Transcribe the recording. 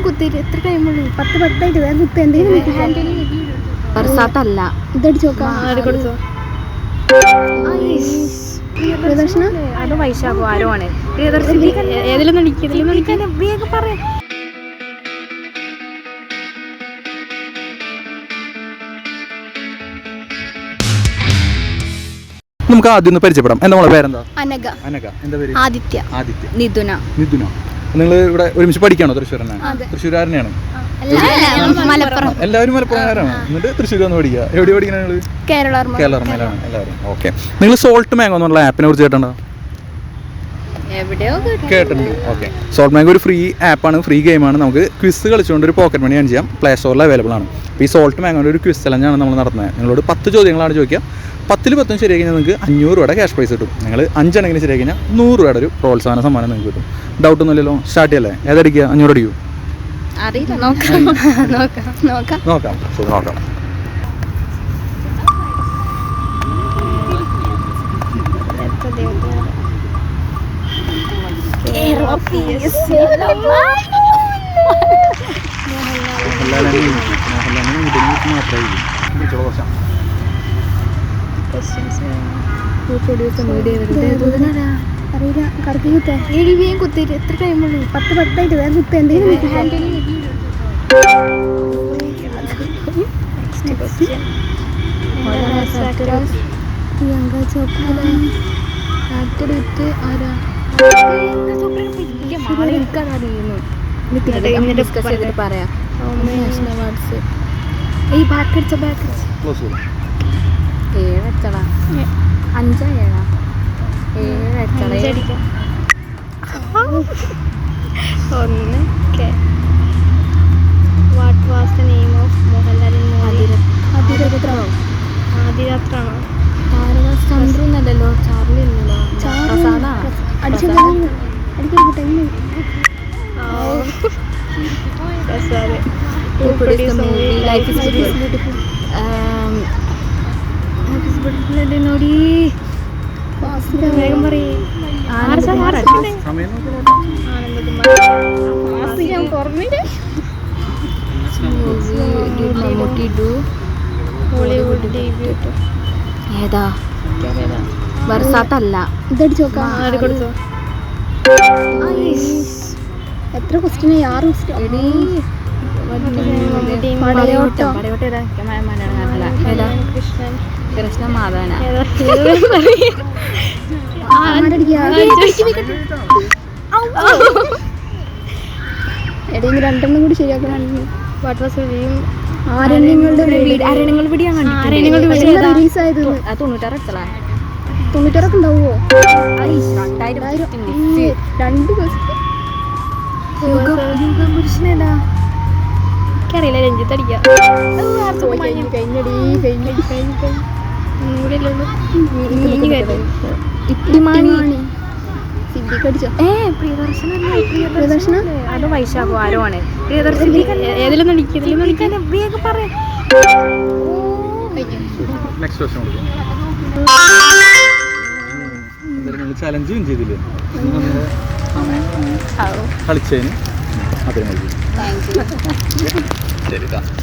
കുത്തിട്ട് എത്ര ടൈമുള്ളൂ? 10 വേറെ കുത്ത് എന്തെങ്കിലും ഇതടിച്ചു നോക്കാം. അത് വൈശാഖോ ആരോ ആണ്. ഏതിലൊന്നും വേഗം പറയാം. നമുക്ക് ആദ്യം ഒന്ന് പരിചയപ്പെടാം. എന്താ മോളെ പേരെന്താ? അനഘ. അനഘ. എന്താ പേര്? ആദിത്യ. ആദിത്യ. നിതുന. നിതുന. നിങ്ങൾ ഇവിടെ ഒരുമിച്ച് പഠിക്കാണോ? തൃശ്ശൂരനെ? തൃശ്ശൂരാരനെയാണ്? എല്ലാവരും മലപ്പുറംകാരാണ്. എന്നിട്ട് തൃശ്ശൂർ വന്ന് പഠിക്കുക. എവിടെ പഠിക്കണ നിങ്ങൾ? കേരളമേലാണ് എല്ലാവരും. ഓക്കെ. നിങ്ങൾ സോൾട്ട് മാംഗോ എന്നുള്ള ആപ്പിനെ കുറിച്ച് കേട്ടോ? കേട്ടിട്ടുണ്ട്. ഓക്കെ. സോൾട്ട് മാംഗോ ഒരു ഫ്രീ ആപ്പാണ്, ഫ്രീ ഗെയിമാണ്. നമുക്ക് ക്വിസ് കളിച്ചുകൊണ്ട് ഒരു പോക്കറ്റ് മണി ഏൺ ചെയ്യാം. പ്ലേ സ്റ്റോറിൽ അവൈലബിൾ ആണ്. അപ്പോൾ ഈ സോൾട്ട് മാംഗോയുടെ ഒരു ക്വിസ് ചലഞ്ചാണ് നമ്മൾ നടത്തുന്നത്. നിങ്ങളോട് 10 ചോദ്യങ്ങളാണ് ചോദിക്കുക. 10-ൽ 10 ശരിയായി കഴിഞ്ഞാൽ നിങ്ങൾക്ക് 500 രൂപയുടെ ക്യാഷ് പ്രൈസ് കിട്ടും. നിങ്ങൾ 5 എണ്ണെങ്കിലും ശരിയായി കഴിഞ്ഞാൽ 100 രൂപയുടെ ഒരു പ്രോത്സാഹന സമ്മാനം നിങ്ങൾക്ക് കിട്ടും. ഡൗട്ടൊന്നുമില്ലല്ലോ? സ്റ്റാർട്ട് ചെയ്യല്ലേ? ഏതടിക്കുക? 500 അടിക്കൂ? നോക്കാം. കുത്തിട്ട് എത്ര ടൈമുള്ളൂ? 10 വേറെ കുത്ത് എന്തെങ്കിലും പറയാം. What was the name of Mohanlal in movie? ആദിരാത്രാണോ? ചന്ദ്രനല്ലോ, ചാർലി അല്ലല്ലോ, ഏതാ? വർഷാത്തല്ല. ഇതടിച്ചു നോക്കാം. എത്ര ക്വസ്റ്റ്യൻ? 6 കൃഷ്ണ മാധവന. രണ്ടെണ്ണം കൂടി ശരിയാക്കണം. ആരണ്യങ്ങളുടെ റിലീസായത് 96 എടുത്തലാ. 96 ഉണ്ടാവുമോ? 2000 എനിക്കറിയില്ല. രഞ്ജിത്ത് അടിക്കാം. അത് വൈശാഖോ ആരോ ആണ്. ഏതിലൊന്നും വേഗം പറയാം. ചലഞ്ച് ചെയ്തില്ലേ കളിച്ചതിന്? അതിന് ശരി.